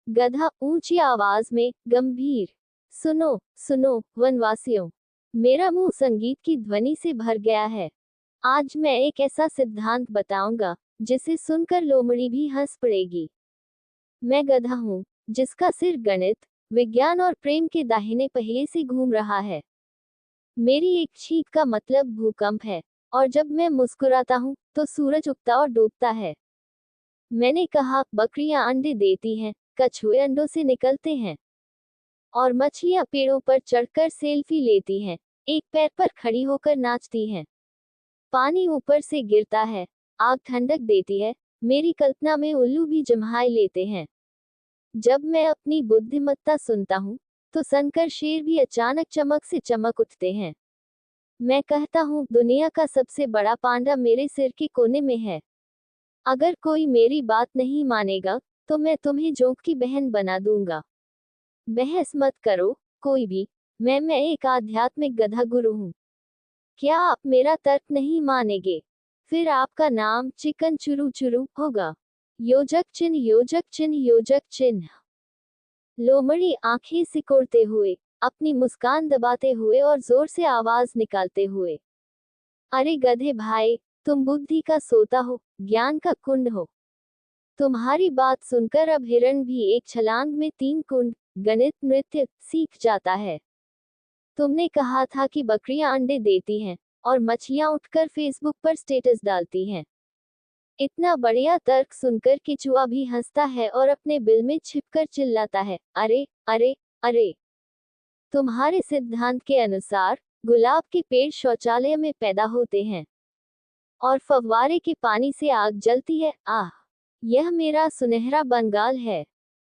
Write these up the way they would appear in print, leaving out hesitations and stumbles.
गधा ऊंची आवाज में गंभीर। सुनो सुनो वनवासियों, मेरा मुंह संगीत की ध्वनि से भर गया है। आज मैं एक ऐसा सिद्धांत बताऊंगा जिसे सुनकर लोमड़ी भी हंस पड़ेगी। मैं गधा हूँ जिसका सिर गणित, विज्ञान और प्रेम के दाहिने पहिए से घूम रहा है। मेरी एक छींक का मतलब भूकंप है, और जब मैं मुस्कुराता हूँ तो सूरज उगता और डूबता है। मैंने कहा, बकरियां अंडे देती हैं, कछुए अंडों से निकलते हैं, और मछलियां पेड़ों पर चढ़कर सेल्फी लेती हैं, एक पैर पर खड़ी होकर नाचती हैं। पानी ऊपर से गिरता है, आग ठंडक देती है, मेरी कल्पना में उल्लू भी जम्हाई लेते हैं। जब मैं अपनी बुद्धिमत्ता सुनता हूँ तो सनकर शेर भी अचानक चमक से चमक उठते हैं। मैं कहता हूँ, दुनिया का सबसे बड़ा पांडा मेरे सिर के कोने में है। अगर कोई मेरी बात नहीं मानेगा तो मैं तुम्हें जोंक की बहन बना दूंगा। बहस मत करो कोई भी, मैं एक आध्यात्मिक गधा गुरु हूँ। क्या आप मेरा तर्क नहीं मानेंगे? फिर आपका नाम चिकन चुरू चुरू होगा। योजक चिन्ह योजक चिन्ह योजक चिन्ह। लोमड़ी आंखें सिकोड़ते हुए, अपनी मुस्कान दबाते हुए और जोर से आवाज निकालते हुए, अरे गधे भाई, तुम बुद्धि का सोता हो, ज्ञान का कुंड हो। तुम्हारी बात सुनकर अब हिरण भी एक छलांग में 3 कुंड, गणित, नृत्य सीख जाता है। तुमने कहा था कि बकरियां अंडे देती हैं और मछलियां उठकर फेसबुक पर स्टेटस डालती हैं। इतना बढ़िया तर्क सुनकर केचुआ भी हंसता है और अपने बिल में छिपकर चिल्लाता है, अरे अरे अरे। तुम्हारे सिद्धांत के अनुसार गुलाब के पेड़ शौचालय में पैदा होते हैं और फव्वारे के पानी से आग जलती है। आह, यह मेरा सुनहरा बंगाल है।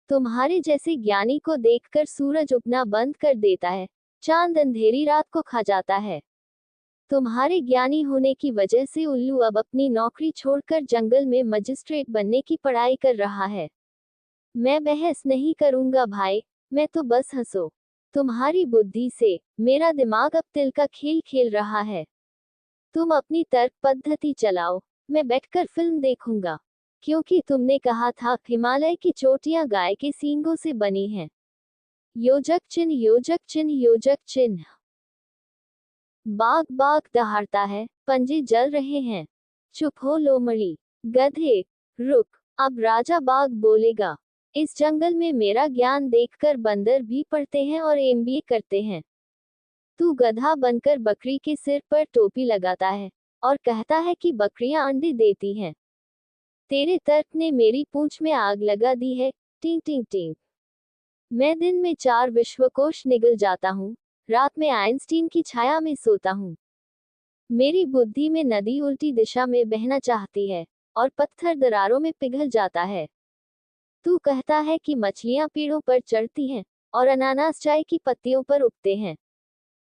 तुम्हारे जैसे ज्ञानी को देखकर सूरज उगना बंद कर देता है, चांद अंधेरी रात को खा जाता है। तुम्हारे ज्ञानी होने की वजह से उल्लू अब अपनी नौकरी छोड़कर जंगल में मजिस्ट्रेट बनने की पढ़ाई कर रहा है। मैं बहस नहीं करूंगा भाई, मैं तो बस हंसो। तुम्हारी बुद्धि से मेरा दिमाग अब तिल का खेल खेल रहा है। तुम अपनी तर्क पद्धति चलाओ, मैं बैठकर फिल्म देखूंगा। क्योंकि तुमने कहा था हिमालय की चोटियां गाय के सींगों से बनी हैं। योजक चिन्ह योजक चिन्ह योजक चिन्ह। बाघ बाघ दहाड़ता है, पंजे जल रहे हैं। चुप हो लोमड़ी। गधे, रुक, अब राजा बाघ बोलेगा। इस जंगल में मेरा ज्ञान देखकर बंदर भी पढ़ते हैं और एमबीए करते हैं। तू गधा बनकर बकरी के सिर पर टोपी लगाता है और कहता है कि बकरियां अंडे देती हैं। तेरे तर्क ने मेरी पूंछ में आग लगा दी है। टिंग टिंग टिंग। मैं दिन में 4 विश्वकोश निगल जाता हूँ, रात में आइंस्टीन की छाया में सोता हूँ। मेरी बुद्धि में नदी उल्टी दिशा में बहना चाहती है और पत्थर दरारों में पिघल जाता है। तू कहता है कि मछलियां पेड़ों पर चढ़ती हैं और अनानास चाय की पत्तियों पर उगते हैं।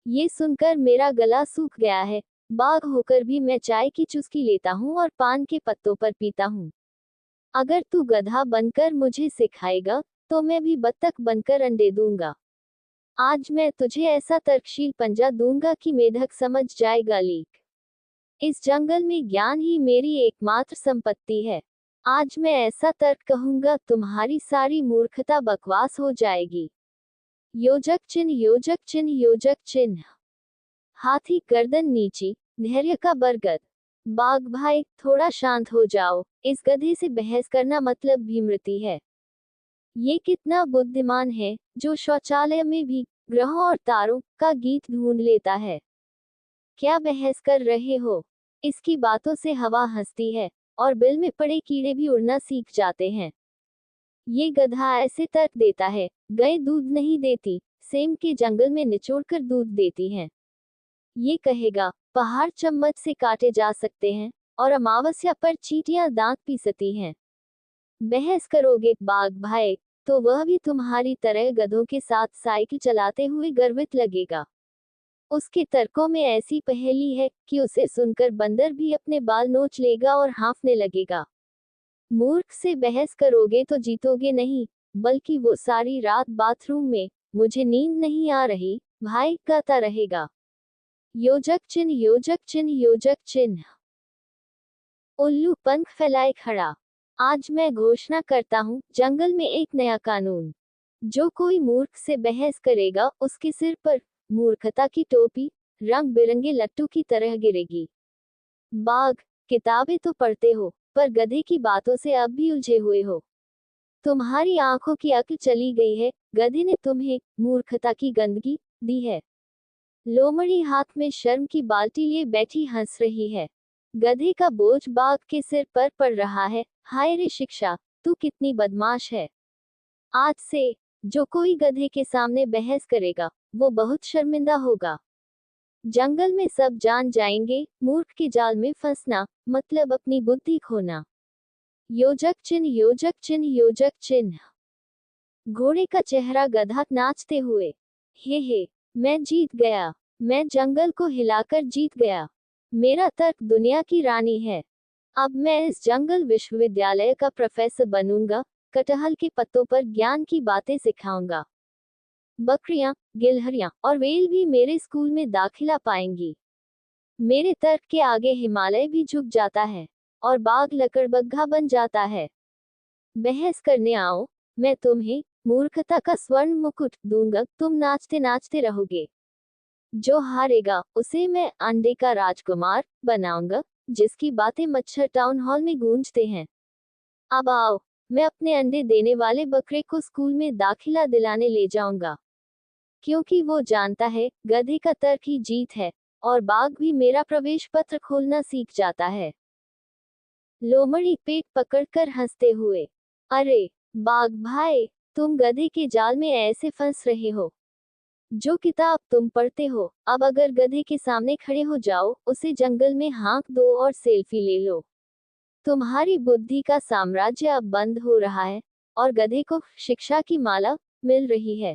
ये सुनकर मेरा गला सूख गया है। बाघ होकर भी मैं चाय की चुस्की लेता हूँ और पान के पत्तों पर पीता हूँ। अगर तू गधा बनकर मुझे सिखाएगा तो मैं भी बत्तख बनकर अंडे दूंगा। आज मैं तुझे ऐसा तर्कशील पंजा दूंगा कि मेढक समझ जाएगा लीक। इस जंगल में ज्ञान ही मेरी एकमात्र संपत्ति है। आज मैं ऐसा तर्क कहूंगा तुम्हारी सारी मूर्खता बकवास हो जाएगी। योजक चिन्ह योजक चिन्ह योजक चिन्ह। हाथी गर्दन नीची, धैर्य का बरगद। बाघ भाई, थोड़ा शांत हो जाओ, इस गधे से बहस करना मतलब भीमृति है। ये कितना बुद्धिमान है जो शौचालय में भी ग्रहों और तारों का गीत ढूंढ लेता है। क्या बहस कर रहे हो? इसकी बातों से हवा हंसती है और बिल में पड़े कीड़े भी उड़ना सीख जाते हैं। ये गधा ऐसे तर्क देता है, गाय दूध नहीं देती, सेम के जंगल में निचोड़कर दूध देती हैं। ये कहेगा, पहाड़ चम्मच से काटे जा सकते हैं और अमावस्या पर चींटियां दांत पीसती हैं। बहस करोगे बाघ भाई, तो वह भी तुम्हारी तरह गधों के साथ साइकिल चलाते हुए गर्वित लगेगा। उसके तर्कों में ऐसी पहेली है कि उसे सुनकर बंदर भी अपने बाल नोच लेगा और हाँफने लगेगा। मूर्ख से बहस करोगे तो जीतोगे नहीं, बल्कि वो सारी रात बाथरूम में मुझे नींद नहीं आ रही भाई गाता रहेगा। योजक चिन्ह योजक चिन्ह योजक चिन्ह। उल्लू पंख फैलाए खड़ा। आज मैं घोषणा करता हूँ जंगल में एक नया कानून। जो कोई मूर्ख से बहस करेगा उसके सिर पर मूर्खता की टोपी रंग बिरंगे लट्टू की तरह गिरेगी। बाघ, किताबें तो पढ़ते हो, पर गधे की बातों से अब भी उलझे हुए हो। तुम्हारी आंखों की अक्ल चली गई है, गधे ने तुम्हें मूर्खता की गंदगी दी है। लोमड़ी हाथ में शर्म की बाल्टी लिए बैठी हंस रही है। गधे का बोझ बाघ के सिर पर पड़ रहा है। हाय रे शिक्षा, तू कितनी बदमाश है। आज से जो कोई गधे के सामने बहस करेगा वो बहुत शर्मिंदा होगा। जंगल में सब जान जाएंगे, मूर्ख के जाल में फंसना मतलब अपनी बुद्धि खोना। योजक चिन्ह, योजक चिन्ह, योजक चिन्ह। घोड़े का चेहरा गधा नाचते हुए। हे, मैं जीत गया। मैं जंगल को हिलाकर जीत गया। मेरा तर्क दुनिया की रानी है। अब मैं इस जंगल विश्वविद्यालय का प्रोफेसर बनूंगा। कटहल के पत्तों पर ज्ञान की बातें सिखाऊंगा। बकरियां, गिलहरियां और व्हेल भी मेरे स्कूल में दाखिला पाएंगी। मेरे तर्क के आगे हिमालय भी झुक जाता है और बाघ लकड़बग्घा बन जाता है। बहस करने आओ, मैं तुम्हें मूर्खता का स्वर्ण मुकुट दूंगा, तुम नाचते नाचते रहोगे। जो हारेगा उसे मैं अंडे का राजकुमार बनाऊंगा, जिसकी बातें मच्छर टाउन हॉल में गूंजते हैं। अब आओ, मैं अपने अंडे देने वाले बकरे को स्कूल में दाखिला दिलाने ले जाऊंगा, क्योंकि वो जानता है गधे का तर्क ही जीत है और बाघ भी मेरा प्रवेश पत्र खोलना सीख जाता है। लोमड़ी पेट पकड़कर हंसते हुए, अरे बाघ भाई, तुम गधे के जाल में ऐसे फंस रहे हो। जो किताब तुम पढ़ते हो, अब अगर गधे के सामने खड़े हो जाओ, उसे जंगल में हाँक दो और सेल्फी ले लो। तुम्हारी बुद्धि का साम्राज्य अब बंद हो रहा है और गधे को शिक्षा की माला मिल रही है।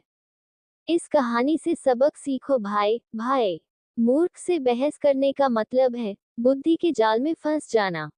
इस कहानी से सबक सीखो भाई। मूर्ख से बहस करने का मतलब है बुद्धि के जाल में फंस जाना।